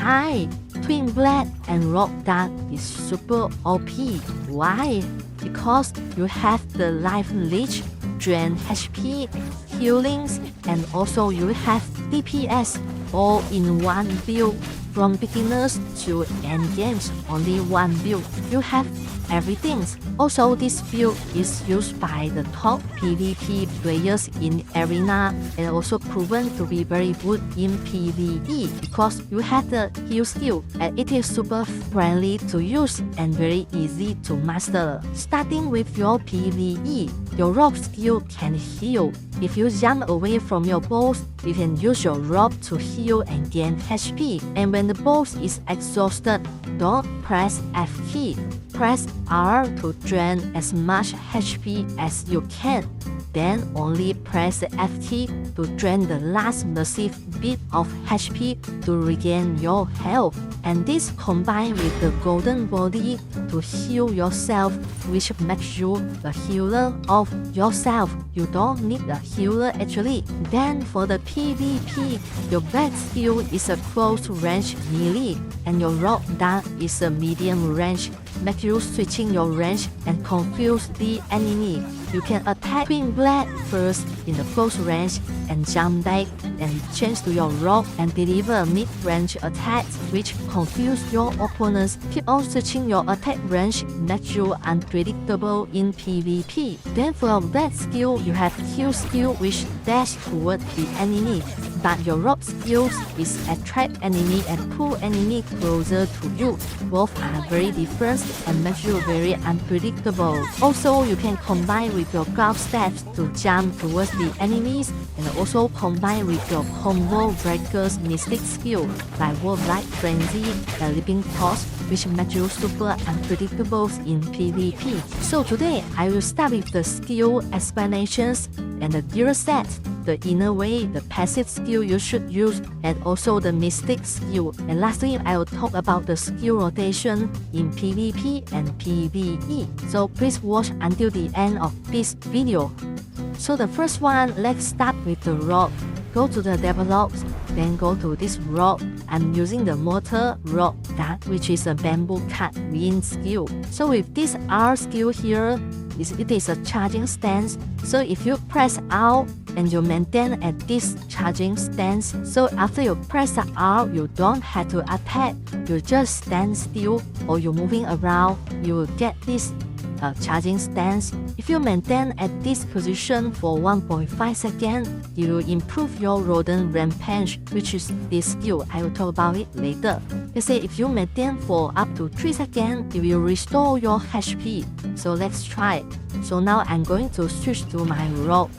Hi, Twin Blade and Rock Dark is super OP. Why? Because you have the life leech, drain HP, healings, and also you have DPS all in one build. From beginners to end games, only one build. You have everything. Also, this build is used by the top PvP players in Arena and also proven to be very good in PvE because you have the heal skill and it is super friendly to use and very easy to master. Starting with your PvE, your rope skill can heal. If you jump away from your boss, you can use your rope to heal and gain HP. And when the boss is exhausted, don't press F key. Press R to drain as much HP as you can. Then only press the F key to drain the last massive bit of HP to regain your health. And this combined with the golden body to heal yourself, which makes you the healer of yourself. You don't need a healer actually. Then for the PvP, your blade skill is a close range melee and your rock dark is a medium range. Make you switching your range and confuse the enemy. You can attack Twin Blade first in the close range and jump back and change to your rock and deliver mid-range attacks which confuse your opponents. Keep on switching your attack range, make you unpredictable in PvP. Then for your blade skill, you have heal skill which dash toward the enemy. But your rock skills is attract enemy and pull enemy closer to you. Both are very different and make you very unpredictable. Also, you can combine with your grab steps to jump towards the enemies and also combine with your combo breakers mystic skill like Warlike Frenzy and Leaping Toss, which make you super unpredictable in PvP. So today, I will start with the skill explanations and the gear set, the inner way, the passive skill you should use, and also the mystic skill. And lastly, I will talk about the skill rotation in PvP and PvE. So please watch until the end of this video. So the first one, let's start with the rock. Go to the develops, then go to this rock. I'm using the mortar rock dark, which is a bamboo cut wind skill. So with this R skill here, it is a charging stance. So if you press R and you maintain at this charging stance, so after you press the R, you don't have to attack. You just stand still or you're moving around, you will get this charging stance. If you maintain at this position for 1.5 seconds, you will improve your rodent rampage, which is this skill. I will talk about it later. Let's say if you maintain for up to 3 seconds, it will restore your HP. So let's try. So now I'm going to switch to my rock.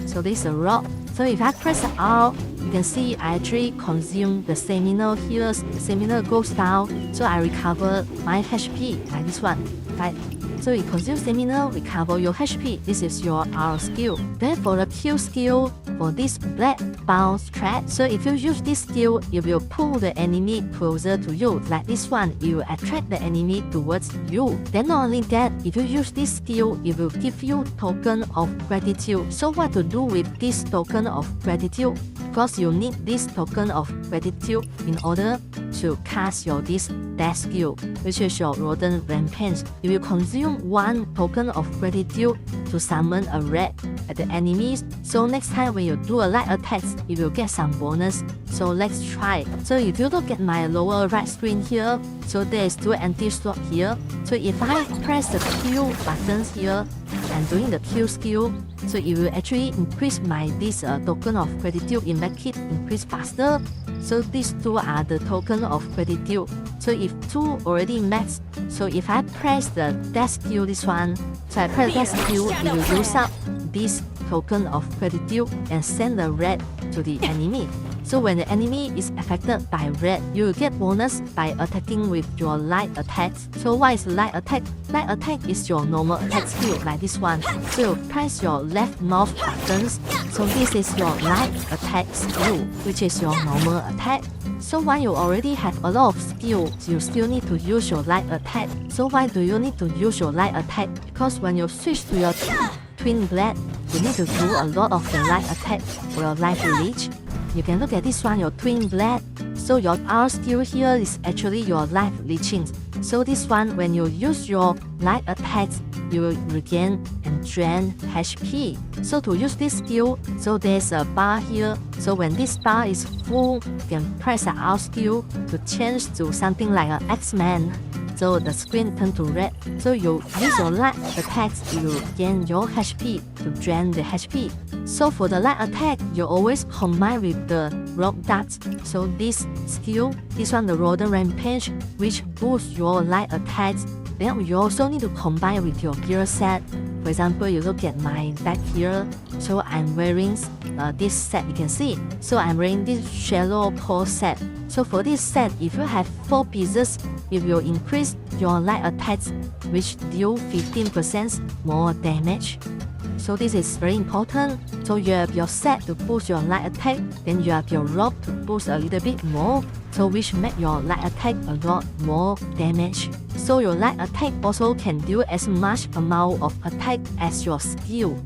So this is a rock. So if I press R, you can see I actually consume the stamina here. The stamina goes down, so I recover my HP like this one. Right? So you consume stamina, recover your HP. This is your R skill. Then for the Q skill, for this black bounce trap, so if you use this skill, it will pull the enemy closer to you. Like this one, it will attract the enemy towards you. Then not only that, if you use this skill, it will give you token of gratitude. So what to do with this token of gratitude? Because you need this token of gratitude in order to cast your this dash skill, which is your rodent rampage. You will consume 1 token of gratitude to summon a rat at the enemies. So next time when you do a light attack, you will get some bonus. So let's try. So if you look at my lower right screen here, so there is 2 empty slots here. So if I press the Q buttons here and doing the Q skill, so it will actually increase my this token of gratitude and make it increase faster. So these 2 are the token of gratitude. So if 2 already maxed, so if I press the dash skill, this one, so I press dash skill, it will use up this token of gratitude and send the red to the enemy. So when the enemy is affected by red, you will get bonus by attacking with your light attacks. So what is light attack? Light attack is your normal attack skill like this one. So you press your left mouse buttons. So this is your light attack skill, which is your normal attack. So when you already have a lot of skills, you still need to use your light attack. So why do you need to use your light attack? Because when you switch to your Twin Blade, you need to do a lot of the light attack for your life leech. you can look at this one, your twin blade. So your R skill here is actually your life leeching. So this one, when you use your light attacks, you will regain and drain HP. So to use this skill, so there's a bar here. So when this bar is full, you can press the R skill to change to something like an X-Man. So the screen turns to red. So you use your light attacks, you gain your HP to drain the HP. So for the light attack, you always combine with the rock darts. So this skill, this one the Rodent Rampage, which boosts your light attacks. Then you also need to combine with your gear set. For example, you look at my back here. So I'm wearing this set, you can see. So I'm wearing this shallow pole set. So for this set, if you have 4 pieces, it will increase your light attacks, which deal 15% more damage. So this is very important. So you have your set to boost your light attack, then you have your rope to boost a little bit more, so which make your light attack a lot more damage. So your light attack also can deal as much amount of attack as your skill.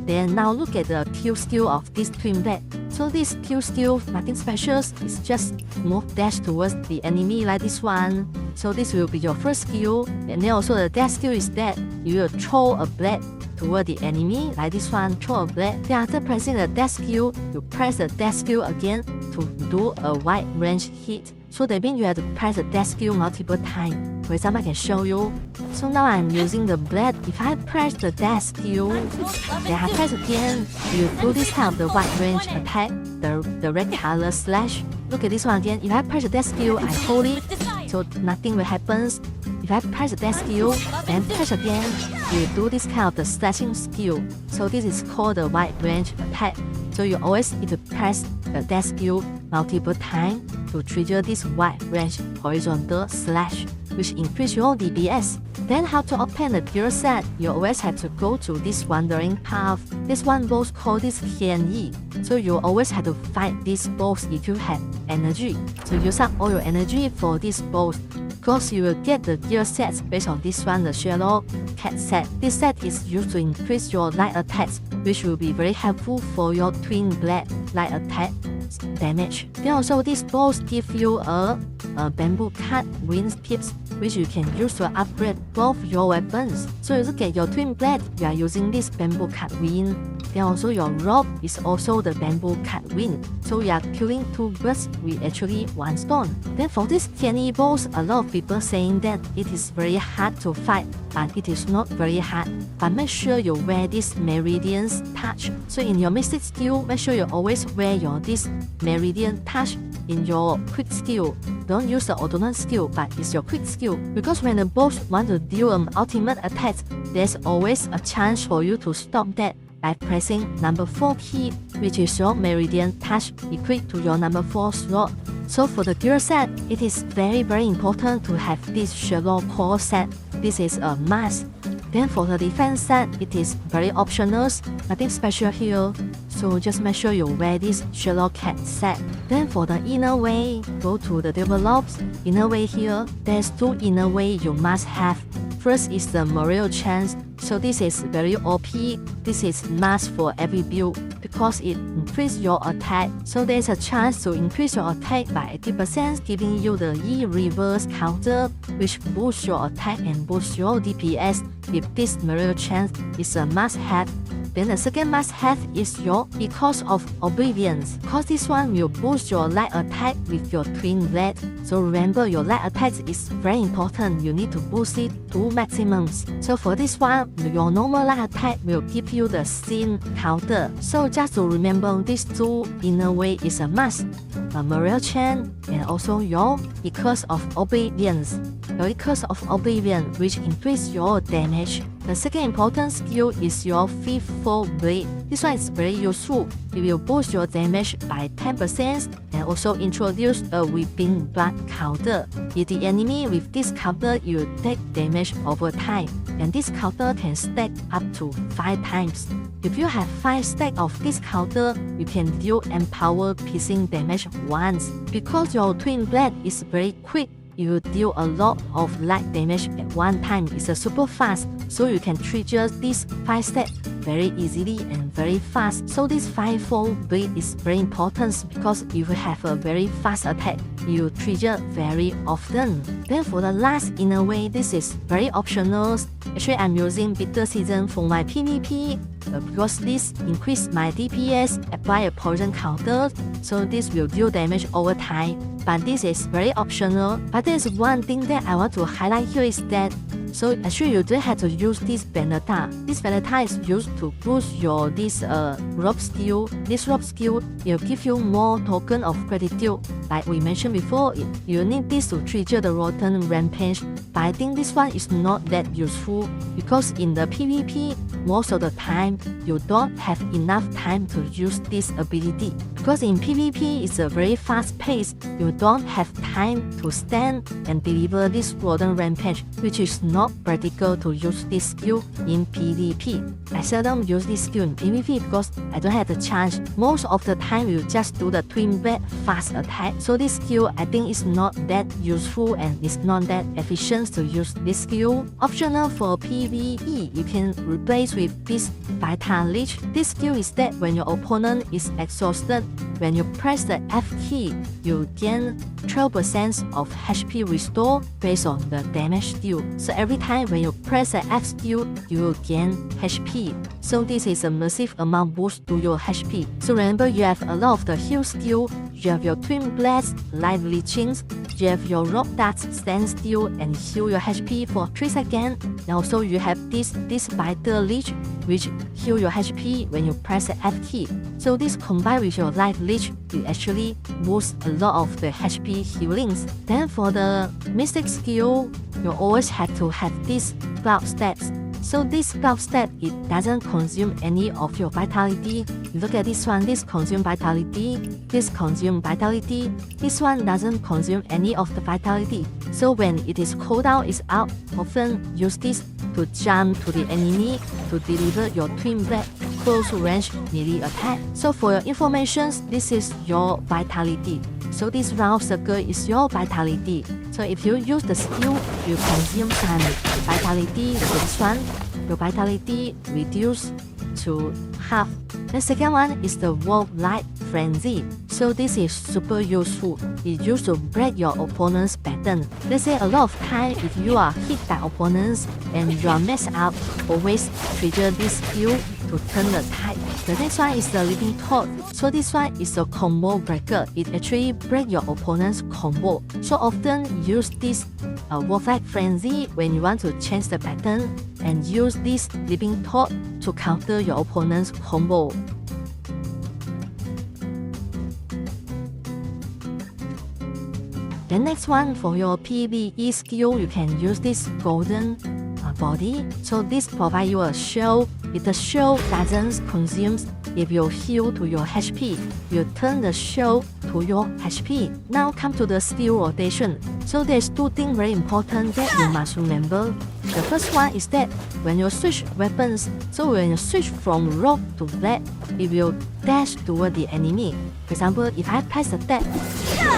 Then now look at the kill skill of this twin blade. So this kill skill, nothing special, it's just move dash towards the enemy like this one. So this will be your first skill. And then also the dash skill is that you will throw a blade toward the enemy like this one, throw a blade. Then after pressing the dash skill, you press the dash skill again to do a wide range hit. So that means you have to press the dash skill multiple times. For example, I can show you. So now I'm using the blade. If I press the dash skill, then I press again, you do this kind of the wide range attack, the red color slash. Look at this one again. If I press the dash skill, I hold it, so nothing will happen. If I press the dash skill, then press again, you do this kind of the slashing skill. So this is called the wide range attack. So you always need to press the dash skill multiple times to trigger this wide range horizontal slash, which increase your DPS. Then how to obtain the gear set? You always have to go to this wandering path. This one boss called this Yi. So you always have to fight this boss if you have energy. So use up all your energy for this boss. Because you will get the gear sets based on this one, the Shallow Cat set. This set is used to increase your light attacks, which will be very helpful for your twin blade light attack damage. Then also this boss give you a bamboo cut wind tips, which you can use to upgrade both your weapons. So you look at your twin blade, you are using this bamboo cut wind. Then also your rope is also the bamboo cut wind. So you are killing 2 birds with actually 1 stone. Then for this Yi boss, a lot of people saying that it is very hard to fight, but it is not very hard. But make sure you wear this Meridian's touch. So in your mystic skill, make sure you always wear this Meridian touch in your quick skill. Don't use the alternate skill, but it's your quick skill. Because when the boss want to deal an ultimate attack, there's always a chance for you to stop that by pressing number 4 key, which is your Meridian touch equipped to your number 4 slot. So for the gear set, it is very important to have this shallow core set. This is a must. Then for the defense set, it is very optional, nothing special here. So just make sure you wear this shallow cat set. Then for the inner way, go to the develops. Inner way here, there's 2 inner way you must have. First is the morale chance. So this is very OP. This is must for every build because it increases your attack. So there's a chance to increase your attack by 80%, giving you the E reverse counter, which boosts your attack and boosts your DPS. If this morale chance is a must-have. Then the second must-have is your Echoes of Oblivion, because this one will boost your light attack with your twin blade. So remember, your light attack is very important. You need to boost it to maximums. So for this one, your normal light attack will give you the sin counter. So just to remember, these 2 inner way is a must. A morale chain and also your Echoes of Oblivion. Your Echoes of Oblivion, which increase your damage. The second important skill is your Fifth Blade. This one is very useful. It will boost your damage by 10% and also introduce a weeping blood counter. If the enemy with this counter, you will take damage over time, and this counter can stack up to 5 times. If you have 5 stacks of this counter, you can deal empower piercing damage once. Because your twin blade is very quick, you deal a lot of light damage at one time. It's super fast, so you can trigger this 5 step very easily and very fast. So this 5-fold bleed is very important because if you have a very fast attack, you trigger very often. Then for the last, in a way, this is very optional. Actually, I'm using Bitter Season for my PvP because this increase my DPS, apply a poison counter, so this will deal damage over time. But this is very optional. But there's one thing that I want to highlight here is that so actually you don't have to use this Vendetta. This Vendetta is used to boost your rope skill. This rope skill will give you more token of gratitude. Like we mentioned before, you need this to trigger the Rotten Rampage. But I think this one is not that useful because in the PvP, most of the time you don't have enough time to use this ability. Because in PvP it's a very fast pace, you don't have time to stand and deliver this Rotten Rampage, which is not practical to use this skill in PvP. I seldom use this skill in PvP because I don't have the chance. Most of the time you just do the Twin Blade fast attack. So this skill I think is not that useful and it's not that efficient to use this skill. Optional for PvE, you can replace with this Vital Leech. This skill is that when your opponent is exhausted, when you press the F key, you gain 12% of HP restore based on the damage deal. So every time when you press the F skill, you will gain HP. So this is a massive amount boost to your HP. So remember, you have a lot of the heal skill, you have your Twin Blades, Life Leechings, you have your Rock Darts, stand still and heal your HP for 3 seconds. And also you have this Vital Leech, which heal your HP when you press the F key. So this combined with your Life Leech will actually boost a lot of the HP healings. Then for the Mystic skill, you always have to have this Cloud Steps. So this Cloud Step, it doesn't consume any of your vitality. You look at this one, this consume vitality, this consume vitality, this one doesn't consume any of the vitality. So when it is cooldown is out, often use this to jump to the enemy to deliver your Twin Blade close range melee attack. So for your information, this is your vitality. So this round circle is your vitality. So if you use the skill, you consume some vitality to this one. Your vitality reduce to half. The second one is the Wolf Light Frenzy. So this is super useful. It used to break your opponent's pattern. Let's say a lot of time if you are hit by opponents and you are messed up, always trigger this skill to turn the tide. The next one is the Living Torch. So this one is a combo breaker. It actually breaks your opponent's combo. So often use this Wolf-like Frenzy when you want to change the pattern and use this Living Torch to counter your opponent's combo. The next one for your PvE skill, you can use this Golden Body. So this provides you a shield. If the shield doesn't consume, if you heal to your HP, you turn the shield to your HP. Now come to the skill rotation. So there's 2 things very important that you must remember. The first one is that when you switch weapons, so when you switch from rock to blade, it will dash toward the enemy. For example, if I press the tab,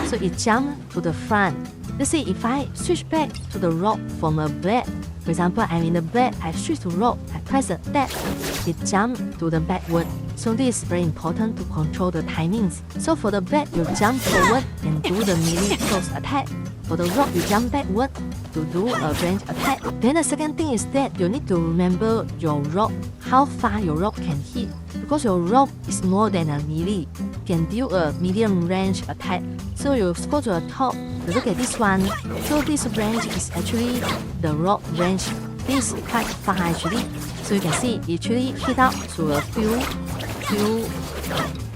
so it jumps to the front. Let's say if I switch back to the rock from a blade, for example, I'm in the blade, I switch to rock, I press the tab, it jumps to the backward. So this is very important to control the timings. So for the blade, you jump forward and do the melee close attack. For the rock, you jump backward to do a range attack. Then the second thing is that you need to remember your rock, how far your rock can hit. Because your rock is more than a melee, you can deal a medium range attack. So you go to the top, you look at this one. So this range is actually the rock range. This is quite far actually. So you can see it actually hit up to a few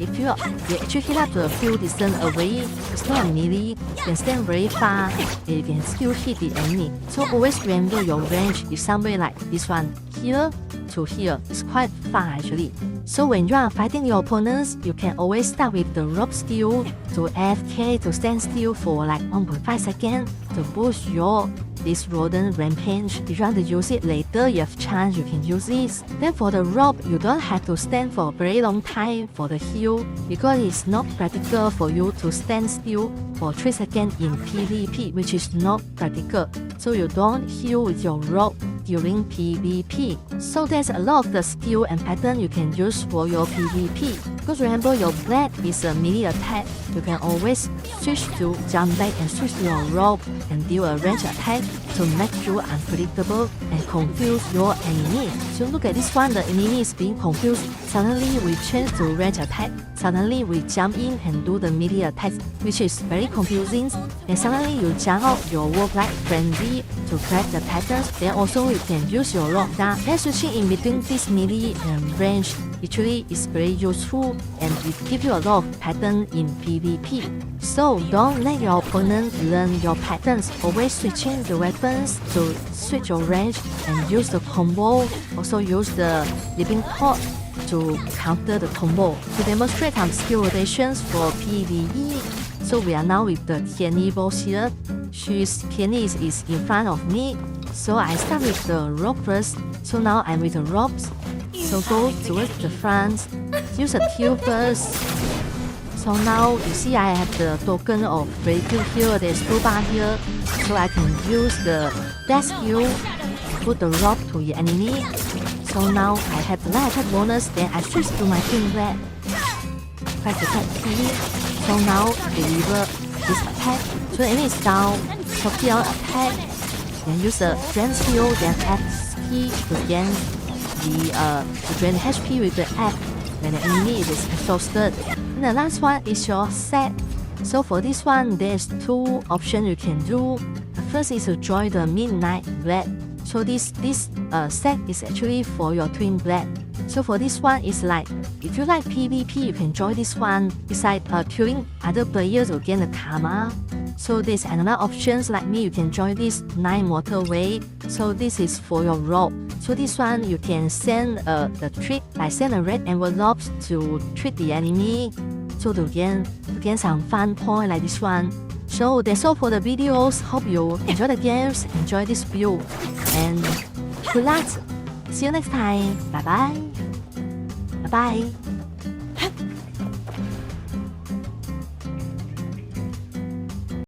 if you actually hit up to a few distance away, it's not a melee, you can stand very far and you can still hit the enemy. So always remember your range is somewhere like this one, here to here. It's quite far actually. So when you are fighting your opponents, you can always start with the rope skill to AFK to stand still for like 1.5 seconds to boost your this Rotten Rampage. If you want to use it later, you have chance, you can use this. Then for the rope, you don't have to stand for a very long time for the heal because it's not practical for you to stand still for 3 seconds in PvP, which is not practical. So you don't heal with your rope during PvP. So there's a lot of the skill and pattern you can use for your PvP. Because remember your blade is a melee attack, you can always switch to jump back and switch to your rope and deal a range attack to make you unpredictable and confuse your enemy. So look at this one, the enemy is being confused. Suddenly we change to range attack. Suddenly we jump in and do the melee attack, which is very confusing. And suddenly you jump out your work like frenzy to grab the patterns. Then also you can use your rock dart. Then switching in between this melee and range actually is very useful and it gives you a lot of pattern in PvP. So don't let your opponent learn your patterns. Always switching the weapons to switch your range and use the combo. Also use the living cord to counter the combo. To demonstrate some skill rotations for PvE. So we are now with the Tierney boss here. Tierney is in front of me. So I start with the rope first. So now I'm with the ropes. So go towards the front. Use a Q first. So now you see I have the token of breakthrough here. There's 2 bars here. So I can use the dash skill, put the rope to the enemy. So now I have the light attack bonus. Then I switch to my twin blade. Press the attack key. So now deliver this attack. So the enemy is down. So kill attack. Then use the drain skill. Then X key to gain to drain HP with the F when the enemy is exhausted. And the last one is your Sect. So for this one, there's 2 options you can do. The first is to join the Midnight Blade. So this Sect is actually for your twin blade. So for this one, it's like if you like PvP, you can join this one. Besides killing other players to gain the karma. So there's another options like me, you can join this 9 motorway. So this is for your rope. So this one you can send the trick, like send a red envelope to treat the enemy. So to gain some fun point like this one. So that's all for the videos. Hope you enjoy the games, enjoy this build, and good luck. See you next time. Bye bye. Bye bye.